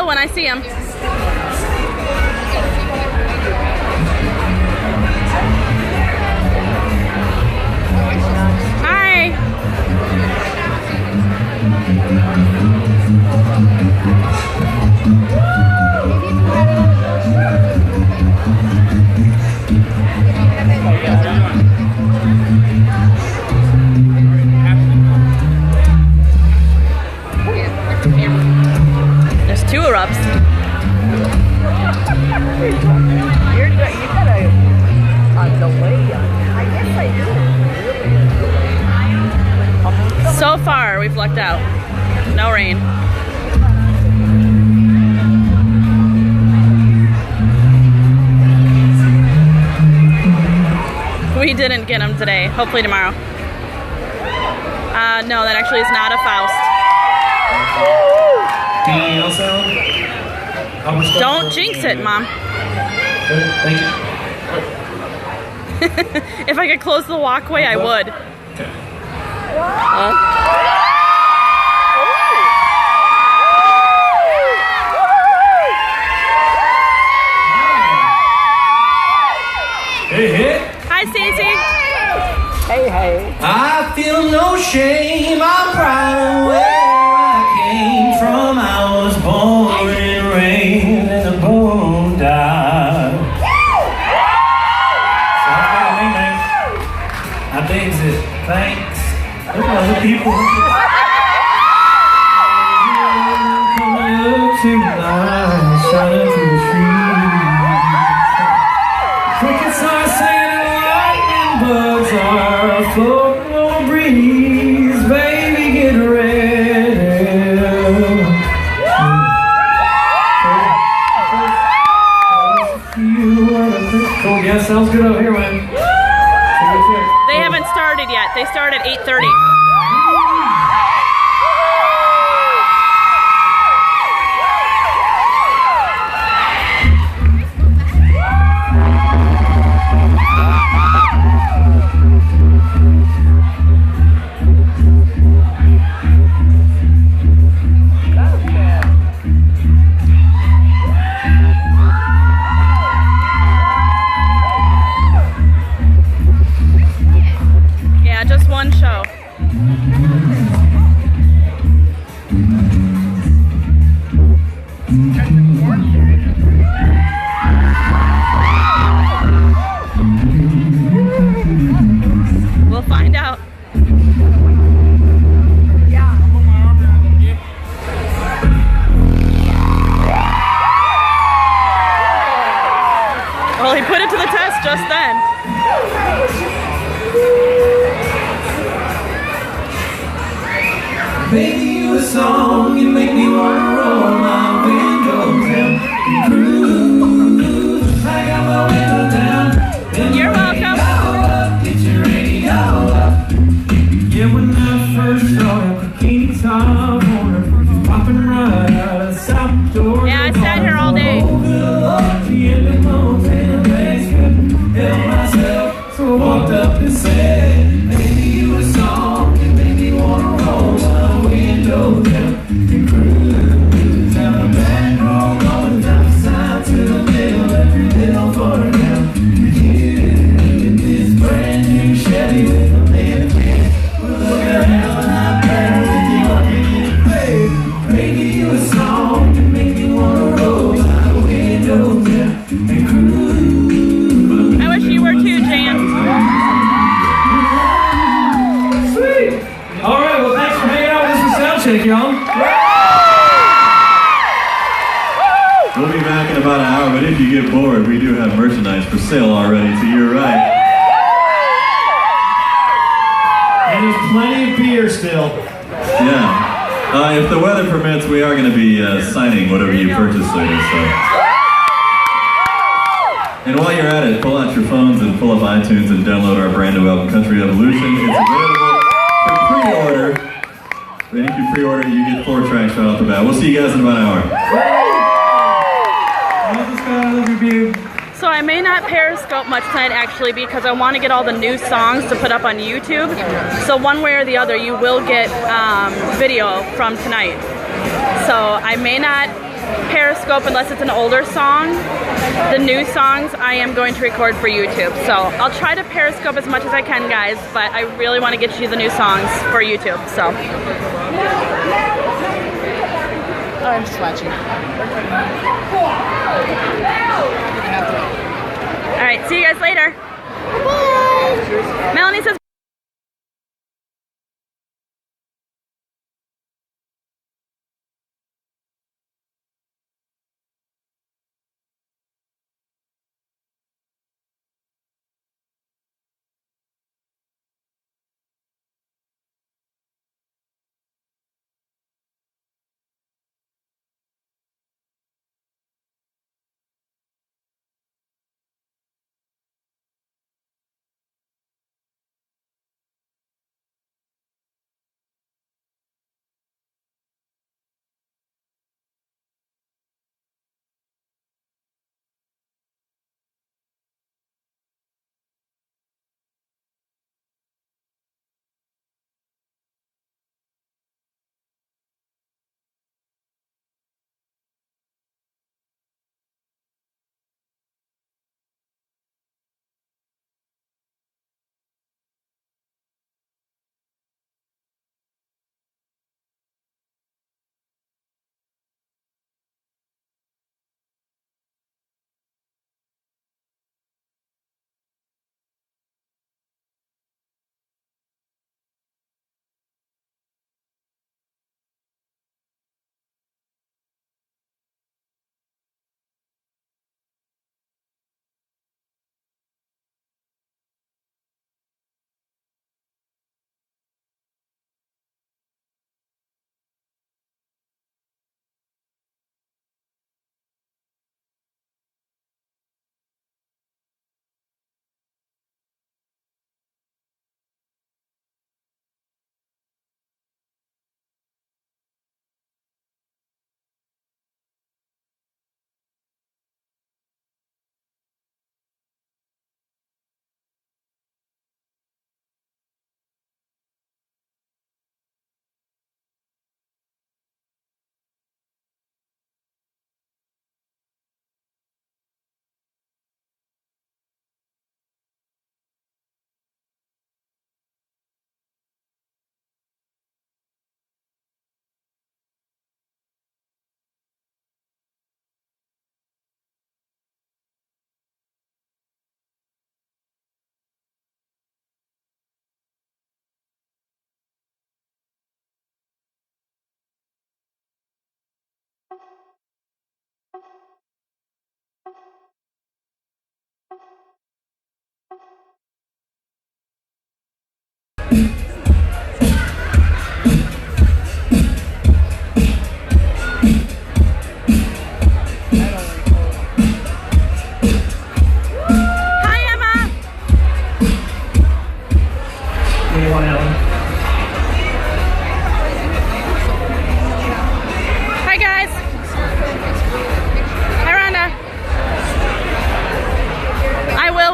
When I see him. Hi. There's two erupts. You gotta delay. I guess I do. So far, we've lucked out. No rain. We didn't get him today. Hopefully tomorrow. No, that actually is not a Faust. Anything else, Alan? Don't jinx it, Mom. Thank you. If I could close the walkway, I would. Okay. Hey, hey. Hi, Stacey. Hey. I feel no shame. I'm proud of where I came from. I was born and raised in a bone dive. I digs it. Thanks. Look at other people. Coming up tonight, shining through the trees. Crickets are singing, lightning bugs are floating on a breeze. Baby, get ready. Cool, yeah, sounds good over here, man. They haven't started yet. They start at 8:30. Yeah, just one show. We'll find out. Well, he put it to the test just then. Baby, you a song, you make me wanna roll my window down and cruise. I got my window down. Then You're welcome. Get your radio up. Yeah, when I first saw a bikini top on her, popping right out of the south door. Yeah, I sat here all day. Held myself, so I walked up and said, baby, you a song, you make me wanna roll my window down and cruise. Have a band roll going down the side to the middle, every little far down. In this brand new Chevy with a man, well, look at how I'm better with you walking in, babe. Baby, you a song, you make me wanna roll my window down and cruise. I wish you were too, Jan. Sweet. All right, well, thanks for hanging out with us for Soundcheck, y'all. We'll be back in about an hour, but if you get bored, we do have merchandise for sale already to your right. And there's plenty of beer still. Yeah. If the weather permits, we are going to be signing whatever you purchase later, so. And while you're at it, pull out your phones and pull up iTunes and download our brand new album, Country Evolution. It's available for pre-order. And if you pre-order, you get 4 tracks right off the bat. We'll see you guys in about an hour. So I may not Periscope much tonight actually because I want to get all the new songs to put up on YouTube. So one way or the other, you will get video from tonight. So I may not Periscope unless it's an older song. The new songs I am going to record for YouTube. So I'll try to Periscope as much as I can, guys, but I really want to get you the new songs for YouTube. So. Oh, I'm just watching. All right, see you guys later. Bye. Melanie says.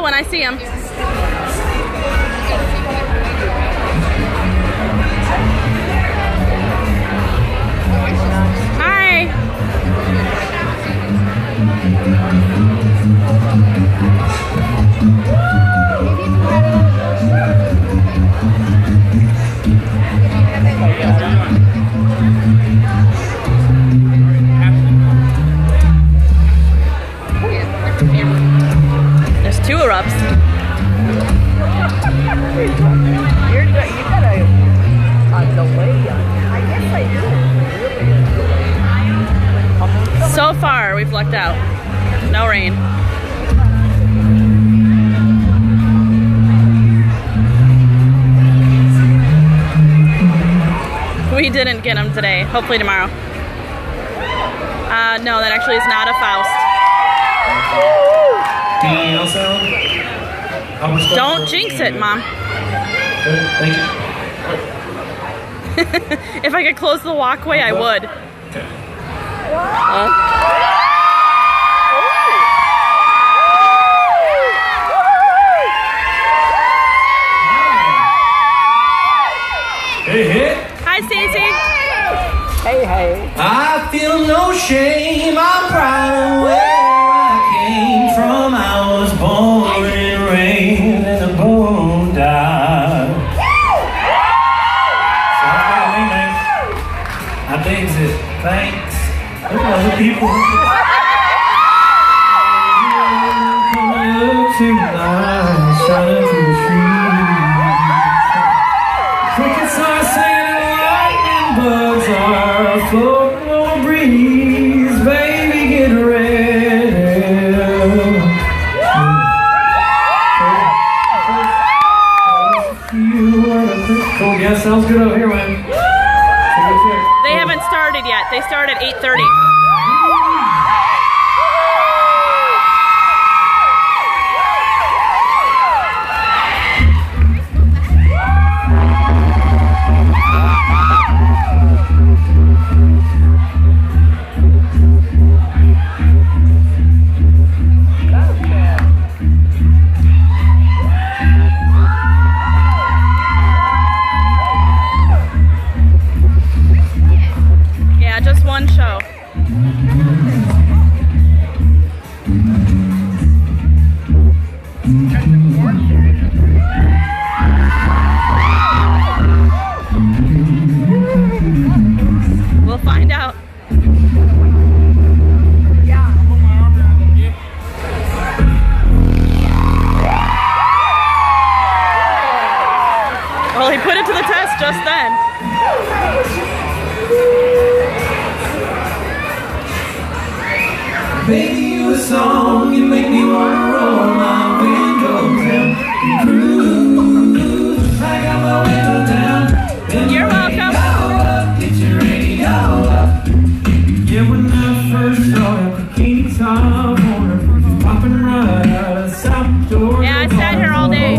I see him. Hi. There's 2 erupts. You got a delay on that. I guess I do. So far, we've lucked out. No rain. We didn't get him today. Hopefully tomorrow. No, that actually is not a Faust. Anything else, Alan? Don't jinx it, Mom. Thank you. If I could close the walkway, I would. Okay. Hey, hey. Hi, Stacey. Hey, hey. I feel no shame. I'm proud of where I came from. I was born and raised in a bone die. I digs it. Thanks. Look at other people. Coming up tonight, shining through the trees. Crickets are singing, lightning bugs are floating on a breeze. Baby, get ready. Cool, yeah, sounds good over here, man. They haven't started yet. They start at 8:30. Yeah, just one show. We'll find out. Well, he put it to the test just then. Baby, you a song, you make me wanna roll my windows down and cruise. I got my window down. And You're welcome. Up, get your radio up. Yeah, when I first saw that bikini top on her, popping right out of South Georgia. Yeah, I sat here all day.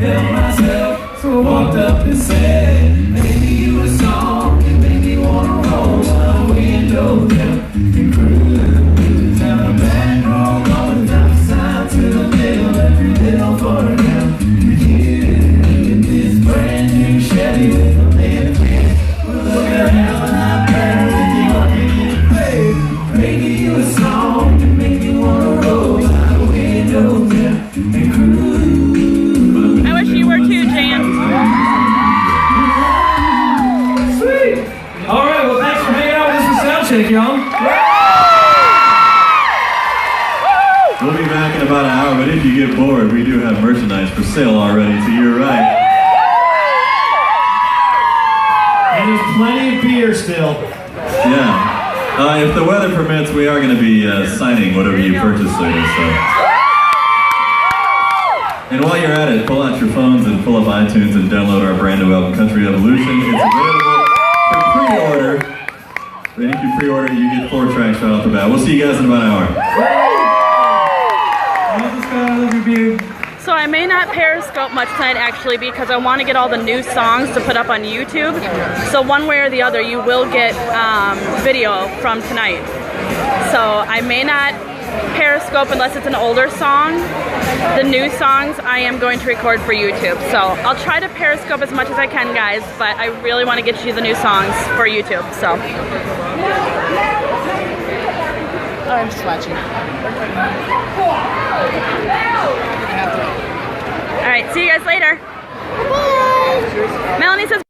Help myself, so I walked up and said, maybe you a song, you make me wanna roll my window down and cruise. Have a back roll going down the side to the middle, every little further down. In this brand new Chevy with a lift kit, we'll look at how I'm better than you are getting paid. Maybe you a song, you make me wanna roll my window down and cruise. I wish you were too, Jan. Sweet. All right, well, thanks for hanging out with us for Soundcheck, y'all. We'll be back in about an hour, but if you get bored, we do have merchandise for sale already to your right. And there's plenty of beer still. Yeah. If the weather permits, we are going to be signing whatever you purchase later, so. And while you're at it, pull out your phones and pull up iTunes and download our brand new album, Country Evolution. It's available for pre-order. And if you pre-order, you get 4 tracks right off the bat. We'll see you guys in about an hour. So I may not Periscope much tonight actually because I want to get all the new songs to put up on YouTube. So one way or the other, you will get video from tonight. So I may not Periscope unless it's an older song. The new songs I am going to record for YouTube. So I'll try to Periscope as much as I can, guys, but I really want to get you the new songs for YouTube. So I'm just watching. all right, see you guys later. Bye. Melanie says